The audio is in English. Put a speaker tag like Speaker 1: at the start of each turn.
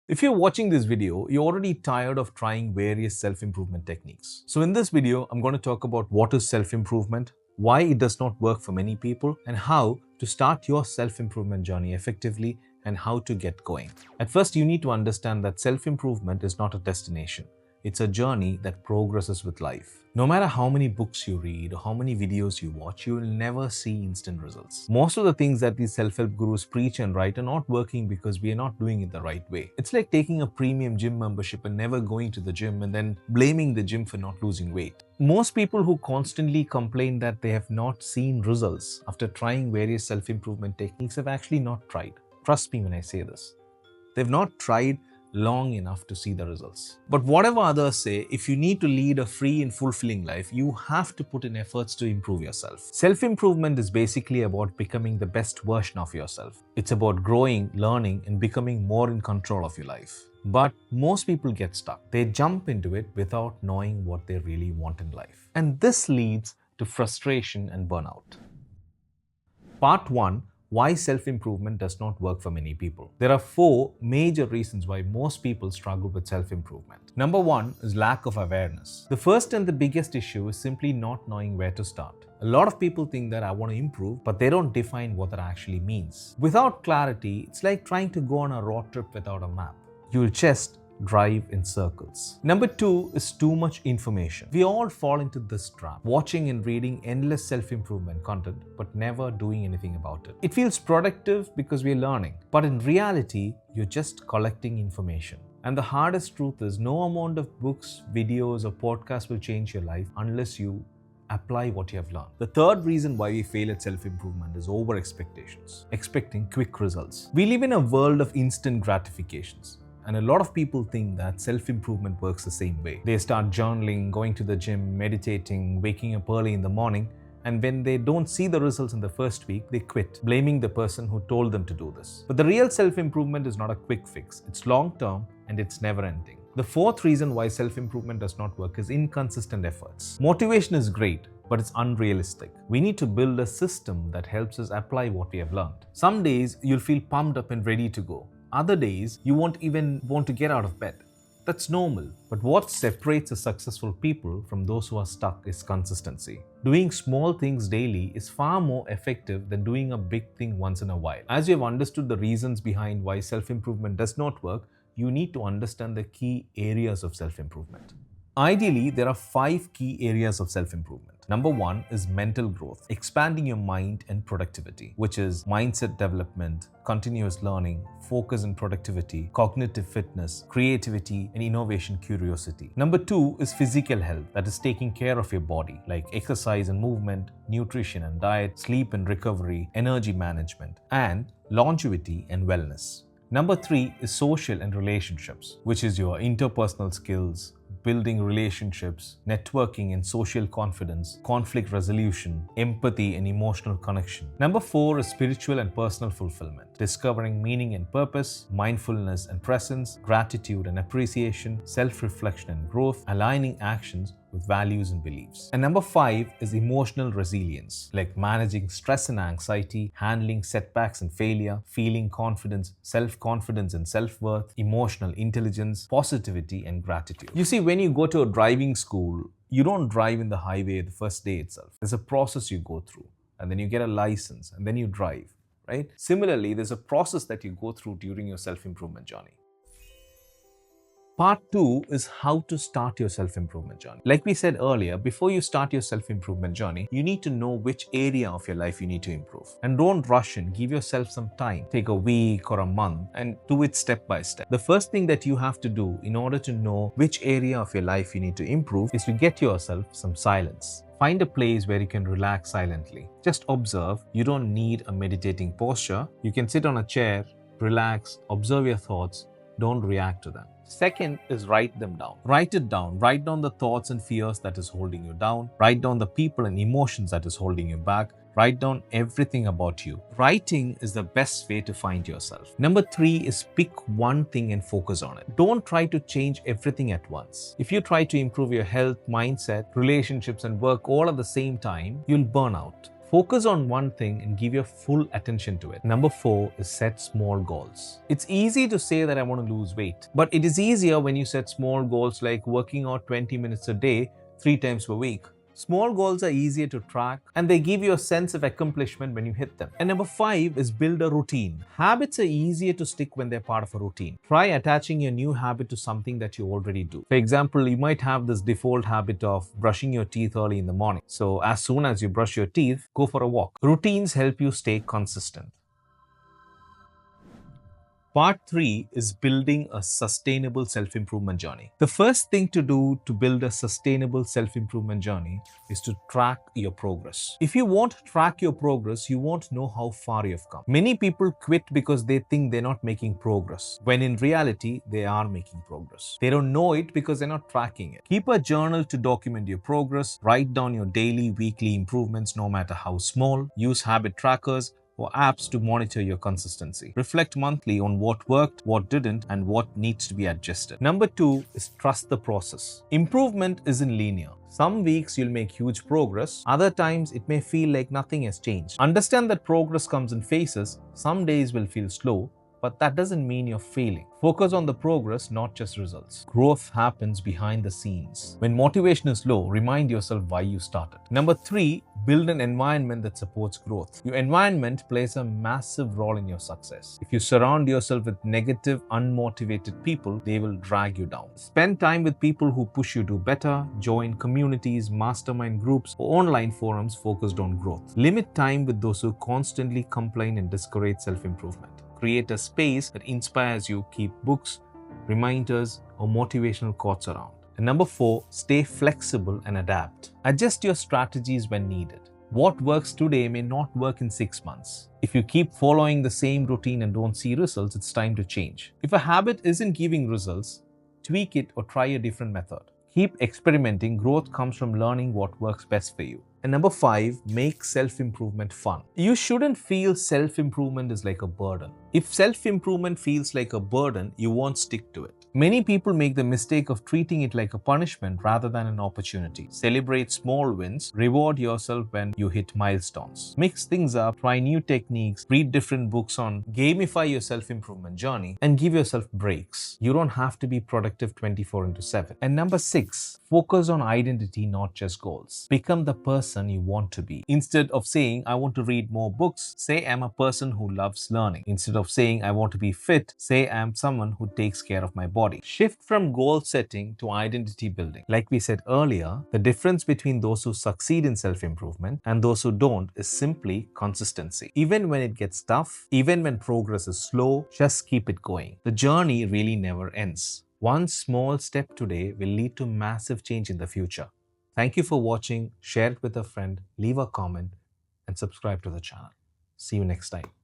Speaker 1: If you're watching this video, you're already tired of trying various self-improvement techniques. So in this video, I'm going to talk about what is self-improvement, why it does not work for many people, and how to start your self-improvement journey effectively and how to get going. At first, you need to understand that self-improvement is not a destination. It's a journey that progresses with life. No matter how many books you read or how many videos you watch, you will never see instant results. Most of the things that these self-help gurus preach and write are not working because we are not doing it the right way. It's like taking a premium gym membership and never going to the gym and then blaming the gym for not losing weight. Most people who constantly complain that they have not seen results after trying various self-improvement techniques have actually not tried. Trust me when I say this. They've not tried long enough to see the results. But whatever others say, if you need to lead a free and fulfilling life, you have to put in efforts to improve yourself. Self-improvement is basically about becoming the best version of yourself. It's about growing, learning, and becoming more in control of your life. But most people get stuck. They jump into it without knowing what they really want in life. And this leads to frustration and burnout. Part 1. Why self-improvement does not work for many people. There are 4 major reasons why most people struggle with self-improvement. Number 1 is lack of awareness. The first and the biggest issue is simply not knowing where to start. A lot of people think that I want to improve, but they don't define what that actually means. Without clarity, it's like trying to go on a road trip without a map. You'll just drive in circles. Number 2 is too much information. We all fall into this trap, watching and reading endless self-improvement content, but never doing anything about it. It feels productive because we're learning, but in reality, you're just collecting information. And the hardest truth is no amount of books, videos, or podcasts will change your life unless you apply what you have learned. The third reason why we fail at self-improvement is over-expectations, expecting quick results. We live in a world of instant gratifications. And a lot of people think that self-improvement works the same way. They start journaling, going to the gym, meditating, waking up early in the morning, and when they don't see the results in the first week, they quit, blaming the person who told them to do this. But the real self-improvement is not a quick fix. It's long-term and it's never-ending. The fourth reason why self-improvement does not work is inconsistent efforts. Motivation is great, but it's unrealistic. We need to build a system that helps us apply what we have learned. Some days you'll feel pumped up and ready to go. Other days, you won't even want to get out of bed. That's normal. But what separates the successful people from those who are stuck is consistency. Doing small things daily is far more effective than doing a big thing once in a while. As you have understood the reasons behind why self-improvement does not work, you need to understand the key areas of self-improvement. Ideally, there are 5 key areas of self-improvement. Number 1 is mental growth, expanding your mind and productivity, which is mindset development, continuous learning, focus and productivity, cognitive fitness, creativity, and innovation curiosity. Number 2 is physical health, that is taking care of your body, like exercise and movement, nutrition and diet, sleep and recovery, energy management, and longevity and wellness. Number 3 is social and relationships, which is your interpersonal skills, building relationships, networking and social confidence, conflict resolution, empathy and emotional connection. Number 4 is spiritual and personal fulfillment, discovering meaning and purpose, mindfulness and presence, gratitude and appreciation, self-reflection and growth, aligning actions with values and beliefs. And number 5 is emotional resilience, like managing stress and anxiety, handling setbacks and failure, feeling confidence, self-confidence and self-worth, emotional intelligence, positivity and gratitude. You see, when you go to a driving school, you don't drive in the highway the first day itself. There's a process you go through, and then you get a license, and then you drive, right? Similarly, there's a process that you go through during your self-improvement journey. Part 2 is how to start your self-improvement journey. Like we said earlier, before you start your self-improvement journey, you need to know which area of your life you need to improve. And don't rush in. Give yourself some time. Take a week or a month and do it step by step. The first thing that you have to do in order to know which area of your life you need to improve is to get yourself some silence. Find a place where you can relax silently. Just observe. You don't need a meditating posture. You can sit on a chair, relax, observe your thoughts. Don't react to them. Second is write them down. Write it down. Write down the thoughts and fears that is holding you down. Write down the people and emotions that is holding you back. Write down everything about you. Writing is the best way to find yourself. Number 3 is pick one thing and focus on it. Don't try to change everything at once. If you try to improve your health, mindset, relationships, and work all at the same time, you'll burn out. Focus on one thing and give your full attention to it. Number 4 is set small goals. It's easy to say that I want to lose weight, but it is easier when you set small goals like working out 20 minutes a day, 3 times per week. Small goals are easier to track and they give you a sense of accomplishment when you hit them. And number 5 is build a routine. Habits are easier to stick when they're part of a routine. Try attaching your new habit to something that you already do. For example, you might have this default habit of brushing your teeth early in the morning. So as soon as you brush your teeth, go for a walk. Routines help you stay consistent. Part 3 is building a sustainable self-improvement journey. The first thing to do to build a sustainable self-improvement journey is to track your progress. If you won't track your progress, you won't know how far you've come. Many people quit because they think they're not making progress, when in reality, they are making progress. They don't know it because they're not tracking it. Keep a journal to document your progress. Write down your daily, weekly improvements, no matter how small. Use habit trackers or apps to monitor your consistency. Reflect monthly on what worked, what didn't, and what needs to be adjusted. Number 2 is trust the process. Improvement isn't linear. Some weeks you'll make huge progress, other times it may feel like nothing has changed. Understand that progress comes in phases. Some days will feel slow, but that doesn't mean you're failing. Focus on the progress, not just results. Growth happens behind the scenes. When motivation is low, remind yourself why you started. Number 3, build an environment that supports growth. Your environment plays a massive role in your success. If you surround yourself with negative, unmotivated people, they will drag you down. Spend time with people who push you to better. Join communities, mastermind groups, or online forums focused on growth. Limit time with those who constantly complain and discourage self-improvement. Create a space that inspires you. Keep books, reminders, or motivational quotes around. And number 4, stay flexible and adapt. Adjust your strategies when needed. What works today may not work in 6 months. If you keep following the same routine and don't see results, it's time to change. If a habit isn't giving results, tweak it or try a different method. Keep experimenting. Growth comes from learning what works best for you. And number 5, make self-improvement fun. You shouldn't feel self-improvement is like a burden. If self-improvement feels like a burden, you won't stick to it. Many people make the mistake of treating it like a punishment rather than an opportunity. Celebrate small wins. Reward yourself when you hit milestones. Mix things up. Try new techniques. Read different books on gamify your self-improvement journey and give yourself breaks. You don't have to be productive 24/7. And number 6, focus on identity, not just goals. Become the person you want to be. Instead of saying, I want to read more books, say I'm a person who loves learning. Instead of saying, I want to be fit, say I'm someone who takes care of my body. Shift from goal setting to identity building. Like we said earlier, the difference between those who succeed in self-improvement and those who don't is simply consistency. Even when it gets tough, even when progress is slow, just keep it going. The journey really never ends. One small step today will lead to massive change in the future. Thank you for watching. Share it with a friend, leave a comment, and subscribe to the channel. See you next time.